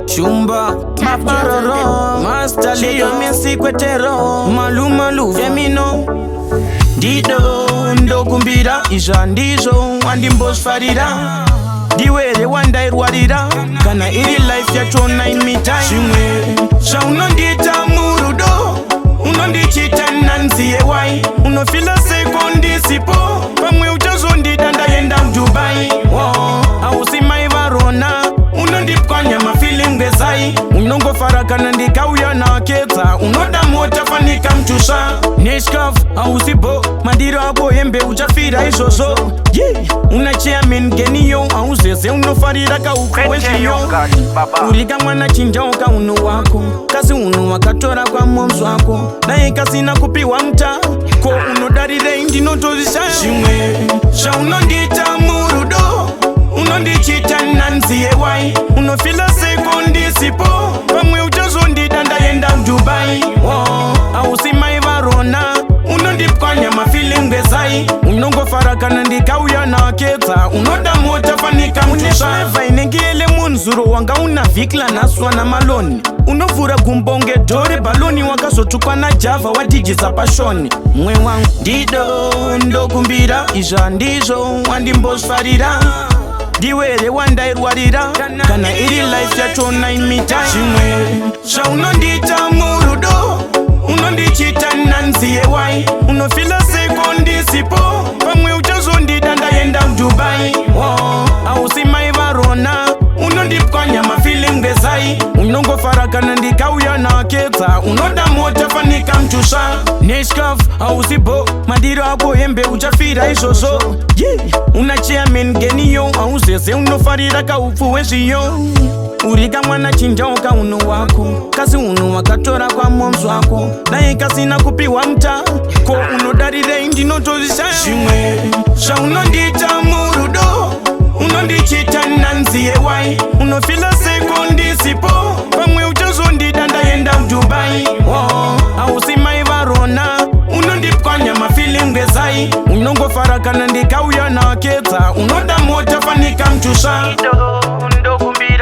Shumba Maparoro Master Leo Messi Kwetero Malu Malu Femino Dido Ndokumbira Isha ndizo Wandi mbos farira Diwere wanda irwarira Kana iri life ya chona imita Shimwe Shauna ndita murudo Unondichita nanziye wai Unofila sekundi sipo Pamwe uchazo ndidanda yenda Dubai Ausima ivarona Unondipkwanya mafeeling bezai Unongo farakana ndikauya na keta Unoda mota fanika mchusha Neshkaf ausibo Madiro abo yembe uchafira isoso Unachia mengeniyo Ausese unofarira kaukweshiyo Uriga mwana chinjauka unu wako Kazi unu wakatora kwa momsu wako Nae kasi na kupiwa mta Ko unodarire indi notozisha Shimwe Shaunondita murudo Unondichita nanziye wai Unofila sekundi sipo Pamwe uchazo ndidanda yenda Dubai Ausima ivarona Unondipkwanya mafeeling bezai Unongo farakana ndikauya na keta Unoda mota fanika mtusha Vainengele munzuro wanga unavikla naswa na maloni Unofura gumbonge dore baloni wakasotukwa na java wadijiza pashoni Mwe wangu Dido ndokumbira Isha ndizo wandi mbos farira Diwere wanda irwarira Kana iri life ya chona imita Shimwe Shaunondita murudo Unondichita nanziye wai Unofila sekundi sipo Pamwe uchazo ndidanda yenda Dubai Ausima ivarona Unondipkwanya mafeeling bezai Unongo farakana ndikauya na keta Unoda mota fanika mchusha Neshkaf ausibo Madiro abo yembe uchafira isoso Unachia mengeniyo Ausese unofarira kaufuweshiyo Uriga mwana chinjauka unu wako Kazi unu wakatora kwa momsu wako Nae kasi na kupiwa mta Ko unodarire indi notozisha Shimwe Shaunondita murudo Unondichita nanziye wai Unofila sekundi sipo Pamwe uchazo ndidanda yenda Dubai Ausima ivarona Unondipkwanya mafeeling bezai Unongo farakana ndikauya na keta Unoda mota fanika mchusha Dido ndokumbira